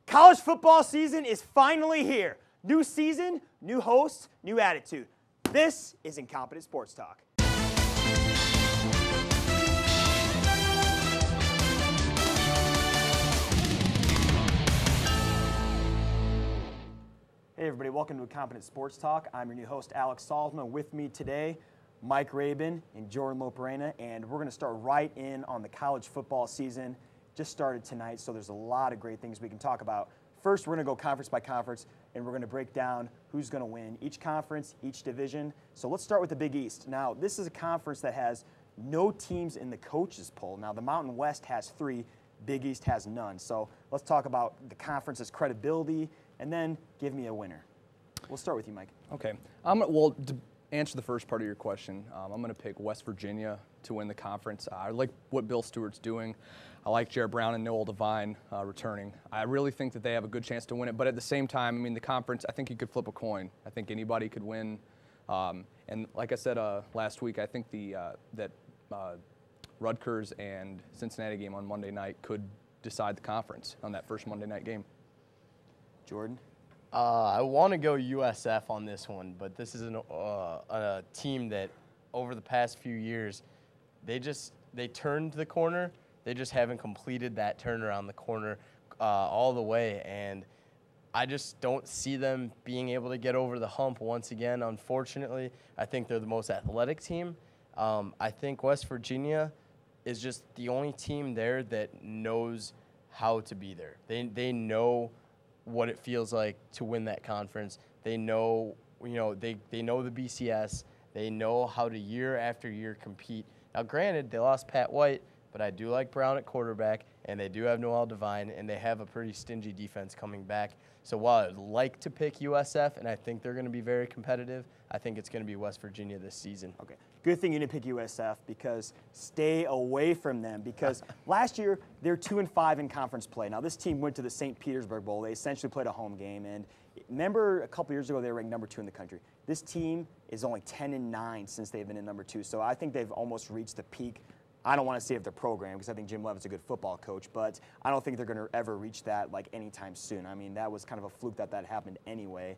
College football season is finally here. New season, new hosts, new attitude. This is Incompetent Sports Talk. Hey everybody, welcome to Incompetent Sports Talk. I'm your new host, Alex Solsma. With me today, Mike Rabon and Jordan Loperena, and we're going to start right in on the college football season. Just started tonight, so there's a lot of great things we can talk about. First, we're going to go conference by conference, and we're going to break down who's going to win each conference, each division. So let's start with the Big East. Now, this is a conference that has no teams in the coaches poll. Now, the Mountain West has 3, Big East has none. So let's talk about the conference's credibility, and then give me a winner. We'll start with you, Mike. Okay. Well, to answer the first part of your question, I'm going to pick West Virginia to win the conference. I like what Bill Stewart's doing. I like Jared Brown and Noel Devine returning. I really think that they have a good chance to win it. But at the same time, I mean, the conference, I think you could flip a coin. I think anybody could win. And like I said last week, I think that Rutgers and Cincinnati game on Monday night could decide the conference on that first Monday night game. Jordan? I want to go USF on this one, but this is a team that over the past few years, they turned the corner. They just haven't completed that turnaround the corner all the way, and I just don't see them being able to get over the hump once again, unfortunately. I think they're the most athletic team. I think West Virginia is just the only team there that knows how to be there. They know what it feels like to win that conference. They know, they know the BCS. They know how to year after year compete. Now, granted, they lost Pat White, but I do like Brown at quarterback, and they do have Noel Devine, and they have a pretty stingy defense coming back. So while I'd like to pick USF, and I think they're going to be very competitive, I think it's going to be West Virginia this season. Okay. Good thing you didn't pick USF, because stay away from them, because last year they're 2-5 in conference play. Now, this team went to the St. Petersburg Bowl. They essentially played a home game, and remember a couple years ago they were ranked number 2 in the country. This team is only 10-9 since they've been in number 2, so I think they've almost reached the peak. I don't want to say of their program, because I think Jim Leavitt's a good football coach, but I don't think they're going to ever reach that like anytime soon. I mean, that was kind of a fluke that happened anyway,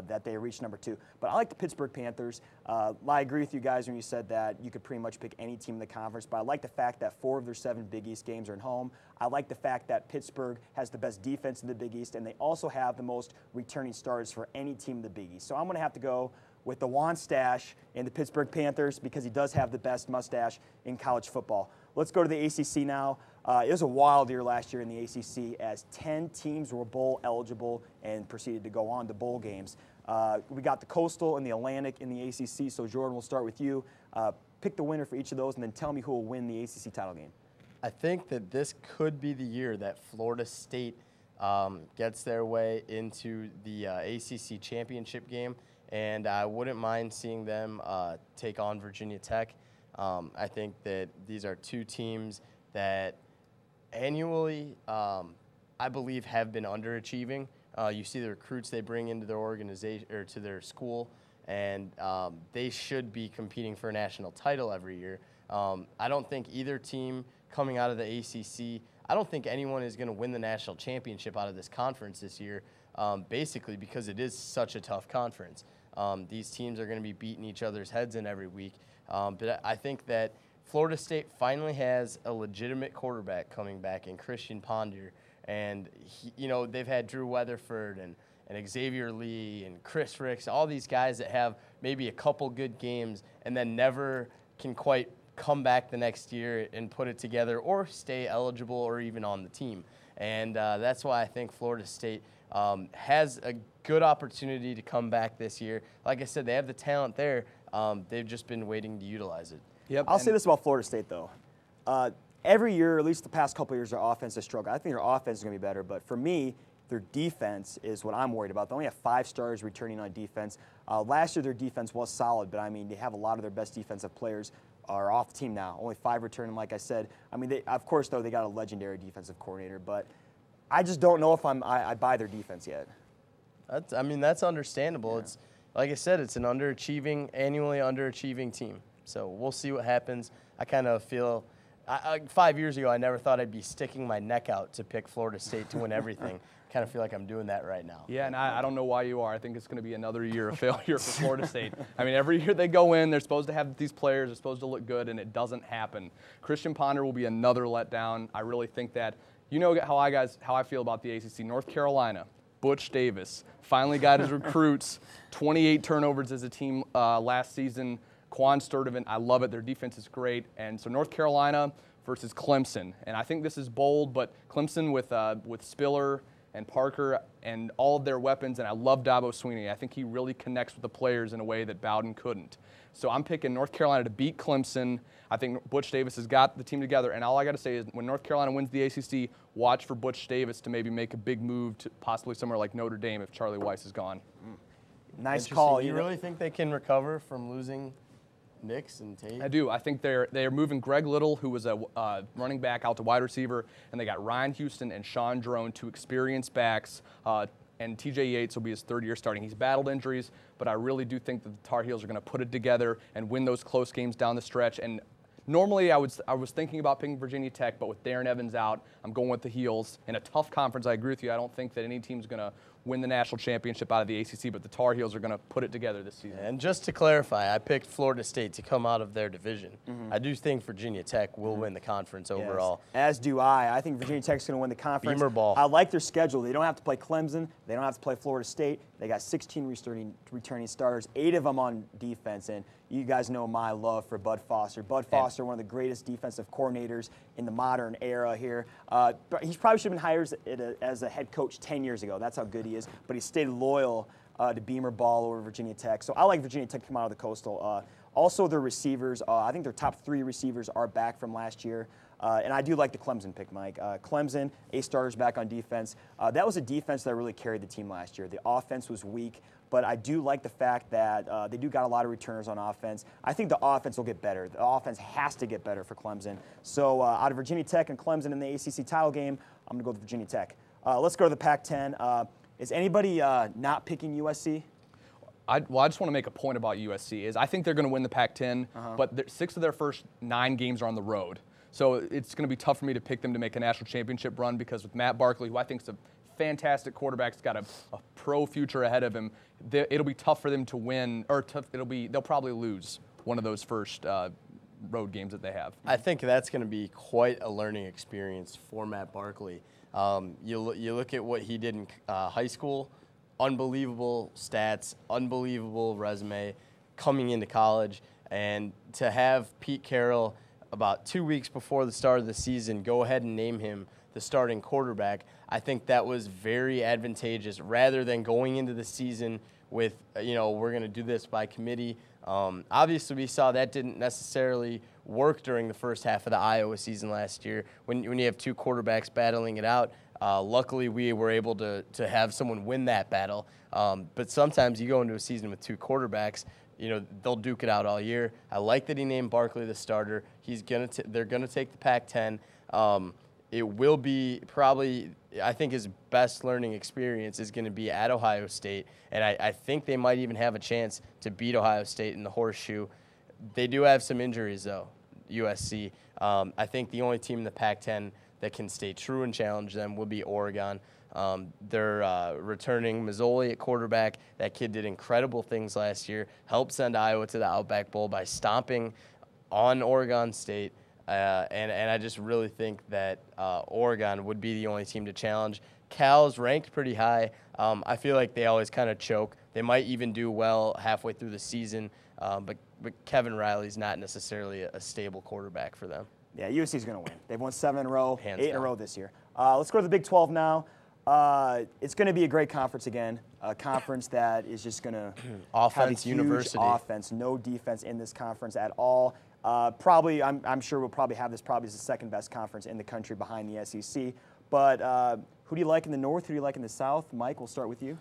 that they reached number 2. But I like the Pittsburgh Panthers. I agree with you guys when you said that you could pretty much pick any team in the conference, but I like the fact that 4 of their 7 Big East games are at home. I like the fact that Pittsburgh has the best defense in the Big East, and they also have the most returning starters for any team in the Big East. So I'm going to have to go with the Juan Stache and the Pittsburgh Panthers, because he does have the best mustache in college football. Let's go to the ACC now. It was a wild year last year in the ACC, as 10 teams were bowl eligible and proceeded to go on to bowl games. We got the Coastal and the Atlantic in the ACC, so Jordan, we'll start with you. Pick the winner for each of those, and then tell me who will win the ACC title game. I think that this could be the year that Florida State gets their way into the ACC championship game, and I wouldn't mind seeing them take on Virginia Tech. I think that these are 2 teams that annually, I believe, have been underachieving. You see the recruits they bring into their organization or to their school, and they should be competing for a national title every year. I don't think either team coming out of the ACC, I don't think anyone is going to win the national championship out of this conference this year, basically because it is such a tough conference. These teams are going to be beating each other's heads in every week. But I think that Florida State finally has a legitimate quarterback coming back in Christian Ponder. And, they've had Drew Weatherford and Xavier Lee and Chris Ricks, all these guys that have maybe a couple good games and then never can quite come back the next year and put it together or stay eligible or even on the team. And that's why I think Florida State has a good opportunity to come back this year. Like I said, they have the talent there. They've just been waiting to utilize it. Yep. I'll say this about Florida State, though. Every year, at least the past couple of years, their offense has struggled. I think their offense is going to be better, but for me, their defense is what I'm worried about. They only have 5 stars returning on defense. Last year, their defense was solid, but, I mean, they have a lot of their best defensive players are off the team now. Only 5 returning, like I said. I mean, of course, though, they got a legendary defensive coordinator, but I just don't know if I buy their defense yet. That's understandable. Yeah. It's like I said, it's an annually underachieving team. So we'll see what happens. I kind of feel Like 5 years ago, I never thought I'd be sticking my neck out to pick Florida State to win everything. Kind of feel like I'm doing that right now. Yeah, and I don't know why you are. I think it's going to be another year of failure for Florida State. I mean, every year they go in, they're supposed to have these players, they're supposed to look good, and it doesn't happen. Christian Ponder will be another letdown. I really think that, you know how I feel about the ACC. North Carolina, Butch Davis, finally got his recruits, 28 turnovers as a team last season. Quan Sturdivant, I love it. Their defense is great. And so North Carolina versus Clemson. And I think this is bold, but Clemson with Spiller and Parker and all of their weapons, and I love Dabo Swinney. I think he really connects with the players in a way that Bowden couldn't. So I'm picking North Carolina to beat Clemson. I think Butch Davis has got the team together, and all I got to say is when North Carolina wins the ACC, watch for Butch Davis to maybe make a big move to possibly somewhere like Notre Dame if Charlie Weiss is gone. Nice call. You really think they can recover from losing Nix and Tate? I do. I think they're moving Greg Little, who was a running back, out to wide receiver, and they got Ryan Houston and Sean Drone, two experienced backs, and TJ Yates will be his third year starting. He's battled injuries, but I really do think that the Tar Heels are going to put it together and win those close games down the stretch. And normally I was thinking about picking Virginia Tech, but with Darren Evans out, I'm going with the Heels. In a tough conference, I agree with you. I don't think that any team's going to win the national championship out of the ACC, but the Tar Heels are going to put it together this season. And just to clarify, I picked Florida State to come out of their division. I do think Virginia Tech will win the conference overall. As do I. I think Virginia Tech's going to win the conference. Beamer ball. I like their schedule. They don't have to play Clemson. They don't have to play Florida State. They got 16 returning starters, 8 of them on defense, and you guys know my love for Bud Foster. Bud Foster, one of the greatest defensive coordinators in the modern era here. But he probably should have been hired as a head coach 10 years ago. That's how good he is. But he stayed loyal to Beamer ball over Virginia Tech. So I like Virginia Tech to come out of the Coastal. Also, their receivers, I think their top 3 receivers are back from last year. And I do like the Clemson pick, Mike. Clemson, 8 starters back on defense. That was a defense that really carried the team last year. The offense was weak, but I do like the fact that they do got a lot of returners on offense. I think the offense will get better. The offense has to get better for Clemson. So out of Virginia Tech and Clemson in the ACC title game, I'm going to go with Virginia Tech. Let's go to the Pac-10. Is anybody not picking USC? I just want to make a point about USC. I think they're going to win the Pac-10, but 6 of their first 9 games are on the road. So it's going to be tough for me to pick them to make a national championship run because with Matt Barkley, who I think is a fantastic quarterback, has got a pro future ahead of him, it'll be tough for them to win, or they'll probably lose one of those first road games that they have. I think that's going to be quite a learning experience for Matt Barkley. You look at what he did in high school, unbelievable stats, unbelievable resume, coming into college, and to have Pete Carroll about 2 weeks before the start of the season go ahead and name him the starting quarterback, I think that was very advantageous rather than going into the season with, we're going to do this by committee. Obviously, we saw that didn't necessarily work during the first half of the Iowa season last year when you have 2 quarterbacks battling it out. Luckily, we were able to have someone win that battle. But sometimes you go into a season with 2 quarterbacks, they'll duke it out all year. I like that he named Barkley the starter. They're gonna take the Pac-10. It will be probably, I think his best learning experience is going to be at Ohio State, and I think they might even have a chance to beat Ohio State in the horseshoe. They do have some injuries, though, USC. I think the only team in the Pac-10 that can stay true and challenge them will be Oregon. They're returning Mazzoli at quarterback. That kid did incredible things last year, helped send Iowa to the Outback Bowl by stomping on Oregon State. And I just really think that Oregon would be the only team to challenge. Cal's ranked pretty high. I feel like they always kind of choke. They might even do well halfway through the season, but Kevin Riley's not necessarily a stable quarterback for them. Yeah, USC's going to win. They've won 7 in a row, Hands 8 in a down. row this year. Let's go to the Big 12 now. It's going to be a great conference again, a conference that is just going to Offense, have a huge university. offense, no defense in this conference at all. Probably, I'm sure we'll probably have this probably as the second best conference in the country behind the SEC. But who do you like in the North? Who do you like in the South? Mike, we'll start with you.